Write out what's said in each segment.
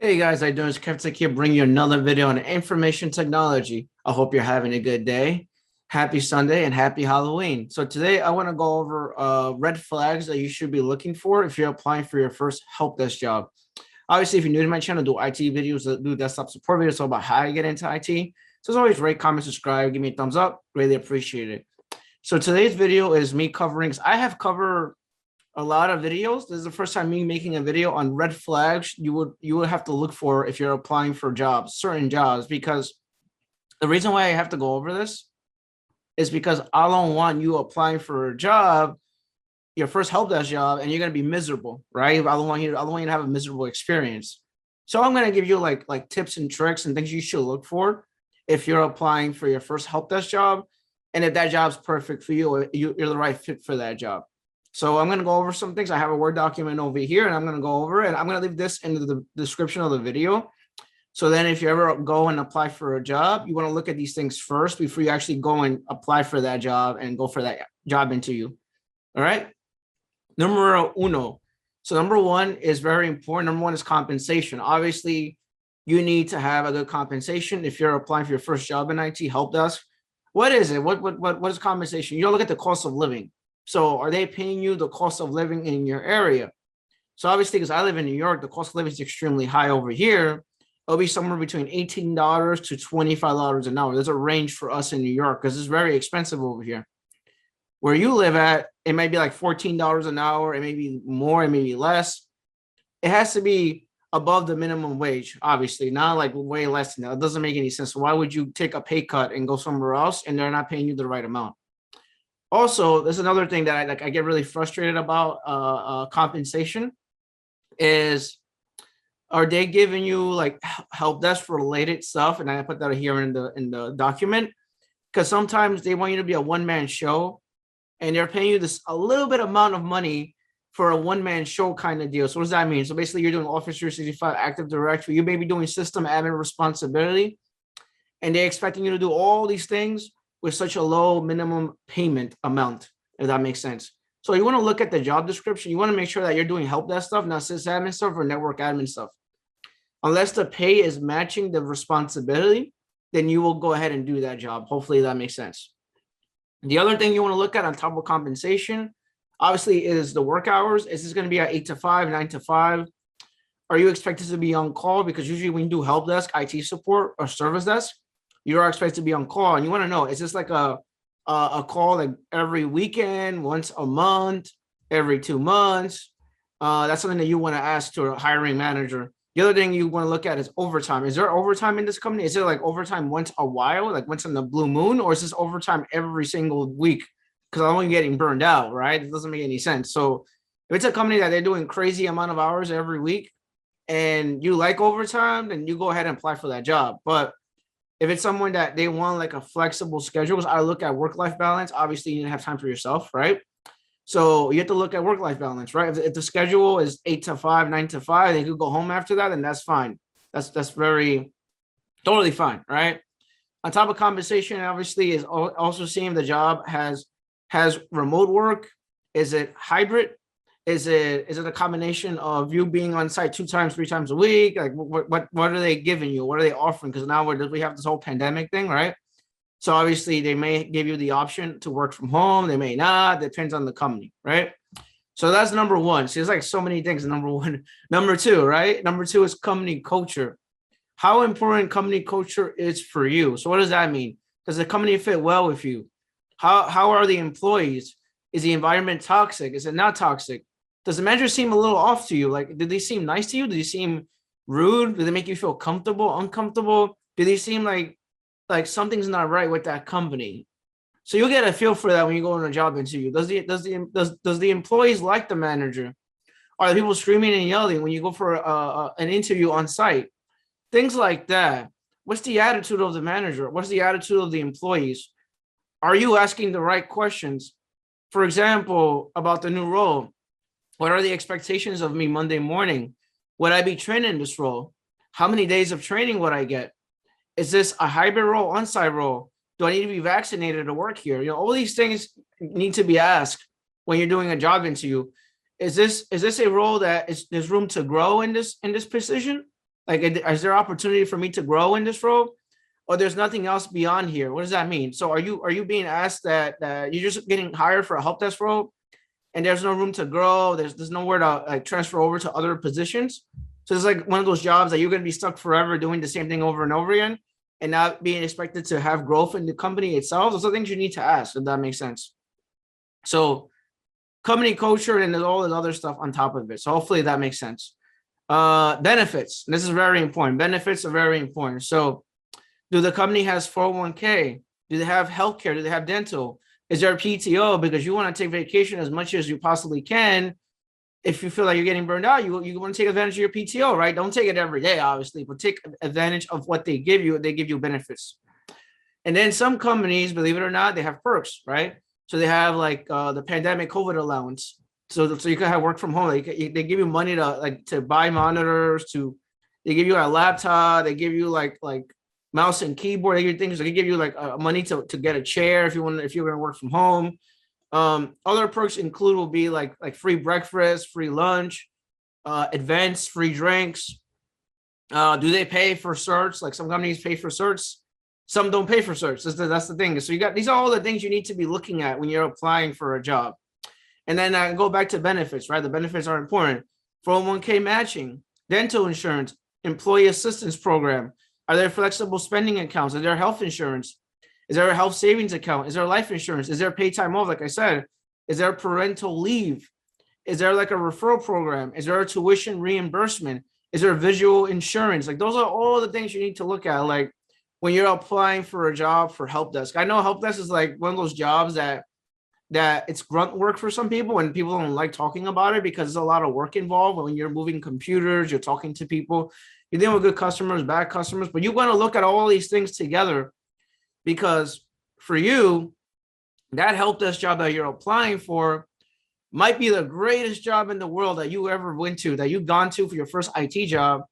Hey guys, how you doing? It's Kevtech here, bringing you another video on information technology. I hope you're having a good day. Happy Sunday and happy Halloween. So today I want to go over red flags that you should be looking for if you're applying for your first help desk job. Obviously, if you're new to my channel, I do IT videos, do desktop support videos all about how to get into IT. So as always, rate, comment, subscribe, give me a thumbs up. Really appreciate it. So today's video is me covering, I have covered a lot of videos. This is the first time me making a video on red flags you would have to look for if you're applying for jobs, certain jobs, because the reason why I have to go over this is because I don't want you applying for a job, your first help desk job, and you're gonna be miserable, right? I don't want you to have a miserable experience. So I'm gonna give you like tips and tricks and things you should look for if you're applying for your first help desk job, and if that job's perfect for you, or you're the right fit for that job. So I'm going to go over some things. I have a Word document over here, and I'm going to go over it. I'm going to leave this in the description of the video. So then if you ever go and apply for a job, you want to look at these things first before you actually go and apply for that job and go for that job interview. All right. Numero uno. So number one is very important. Number one is compensation. Obviously, you need to have a good compensation if you're applying for your first job in IT help desk. What is it? What is compensation? You don't look at the cost of living. So are they paying you the cost of living in your area? So obviously, because I live in New York, the cost of living is extremely high over here. It'll be somewhere between $18 to $25 an hour. There's a range for us in New York because it's very expensive over here. Where you live at, it might be like $14 an hour. It may be more, it may be less. It has to be above the minimum wage, obviously, not like way less than that. It doesn't make any sense. So why would you take a pay cut and go somewhere else and they're not paying you the right amount? Also, there's another thing that I get really frustrated about compensation is, are they giving you like help desk related stuff? And I put that here in the document because sometimes they want you to be a one-man show and they're paying you this a little bit amount of money for a one-man show kind of deal. So what does that mean? So basically you're doing Office 365 Active Directory, you may be doing system admin responsibility, and they're expecting you to do all these things with such a low minimum payment amount, if that makes sense. So you want to look at the job description. You want to make sure that you're doing help desk stuff, not sysadmin stuff or network admin stuff. Unless the pay is matching the responsibility, then you will go ahead and do that job. Hopefully that makes sense. The other thing you want to look at on top of compensation, obviously, is the work hours. Is this going to be at 8 to 5, 9 to 5? Are you expected to be on call? Because usually when you do help desk, IT support, or service desk, you are expected to be on call. And you want to know, is this like a call like every weekend, once a month, every 2 months? That's something that you want to ask to a hiring manager. The other thing you want to look at is overtime. Is there overtime in this company? Is it like overtime once a while, like once in the blue moon, or is this overtime every single week? Because I'm only getting burned out, right? It doesn't make any sense. So if it's a company that they're doing crazy amount of hours every week and you like overtime, then you go ahead and apply for that job. But if it's someone that they want like a flexible schedule, because I look at work-life balance, obviously you need to have time for yourself, right? So you have to look at work-life balance, right? If the schedule is 8 to 5, 9 to 5, they could go home after that, and that's fine. That's very totally fine, right? On top of compensation, obviously, is also seeing if the job has remote work. Is it hybrid? Is it a combination of you being on site 2 times, 3 times a week? Like what are they giving you? What are they offering? Because now we have this whole pandemic thing, right? So obviously they may give you the option to work from home. They may not. Depends on the company, right? So that's number one. So there's like so many things. Number one, number two, right? Number two is company culture. How important company culture is for you. So what does that mean? Does the company fit well with you? How are the employees? Is the environment toxic? Is it not toxic? Does the manager seem a little off to you? Like, did they seem nice to you? Did they seem rude? Did they make you feel comfortable, uncomfortable? Do they seem like something's not right with that company? So you'll get a feel for that when you go on a job interview. Does the employees like the manager? Are the people screaming and yelling when you go for an interview on site? Things like that. What's the attitude of the manager? What's the attitude of the employees? Are you asking the right questions? For example, about the new role. What are the expectations of me Monday morning? Would I be trained in this role? How many days of training would I get? Is this a hybrid role, on-site role? Do I need to be vaccinated to work here? You know, all these things need to be asked when you're doing a job interview. Is this a role that there's room to grow in this position? Like, is there opportunity for me to grow in this role? Or there's nothing else beyond here? What does that mean? So are you being asked that you're just getting hired for a help desk role and there's no room to grow? There's nowhere to like transfer over to other positions. So it's like one of those jobs that you're going to be stuck forever doing the same thing over and over again and not being expected to have growth in the company itself. Those are things you need to ask, if that makes sense. So company culture and there's all this other stuff on top of it. So hopefully that makes sense. Benefits. This is very important. Benefits are very important. So do the company has 401k? Do they have healthcare? Do they have dental? Is there a PTO? Because you want to take vacation as much as you possibly can. If you feel like you're getting burned out, you want to take advantage of your PTO, right? Don't take it every day, obviously, but take advantage of what they give you. They give you benefits. And then some companies, believe it or not, they have perks, right? So they have like the pandemic COVID allowance. So you can have work from home. They give you money to buy monitors. They give you a laptop. They give you like mouse and keyboard. They give you things. They give you like money to get a chair if you're going to work from home. Other perks include will be like free breakfast, free lunch, advanced free drinks. Do they pay for certs? Like some companies pay for certs, some don't pay for certs. That's the thing. So these are all the things you need to be looking at when you're applying for a job. And then I go back to benefits, right? The benefits are important. 401k matching, dental insurance, employee assistance program. Are there flexible spending accounts? Is there health insurance? Is there a health savings account? Is there life insurance? Is there paid time off? Like I said, is there parental leave? Is there like a referral program? Is there a tuition reimbursement? Is there visual insurance? Like those are all the things you need to look at. Like when you're applying for a job for Helpdesk. I know Helpdesk is like one of those jobs that it's grunt work for some people and people don't like talking about it because there's a lot of work involved. When you're moving computers, you're talking to people, you're dealing with good customers, bad customers, but you want to look at all these things together because for you, that Helpdesk job that you're applying for might be the greatest job in the world that you ever went to, that you've gone to for your first IT job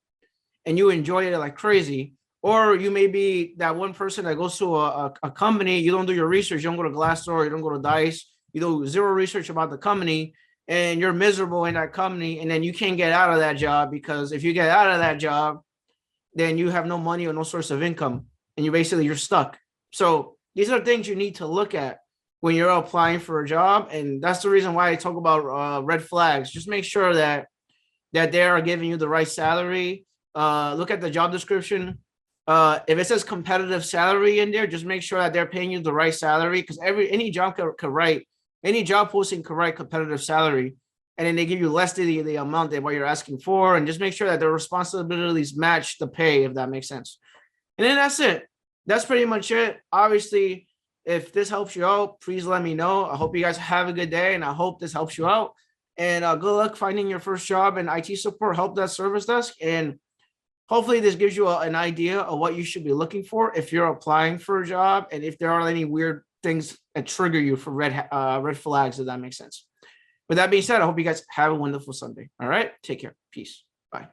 and you enjoy it like crazy. Or you may be that one person that goes to a company, you don't do your research, you don't go to Glassdoor, you don't go to Dice, you do zero research about the company, and you're miserable in that company, and then you can't get out of that job because if you get out of that job, then you have no money or no source of income, and you're stuck. So these are things you need to look at when you're applying for a job, and that's the reason why I talk about red flags. Just make sure that they are giving you the right salary. Look at the job description. If it says competitive salary in there, just make sure that they're paying you the right salary because any job could write, any job posting could write competitive salary, and then they give you less than the amount that what you're asking for, and just make sure that the responsibilities match the pay, if that makes sense. And then that's it. That's pretty much it. Obviously, if this helps you out, please let me know. I hope you guys have a good day, and I hope this helps you out. And good luck finding your first job in IT support, help desk, service desk, and hopefully this gives you an idea of what you should be looking for if you're applying for a job and if there are any weird things that trigger you for red flags, if that makes sense. With that being said, I hope you guys have a wonderful Sunday. All right. Take care. Peace. Bye.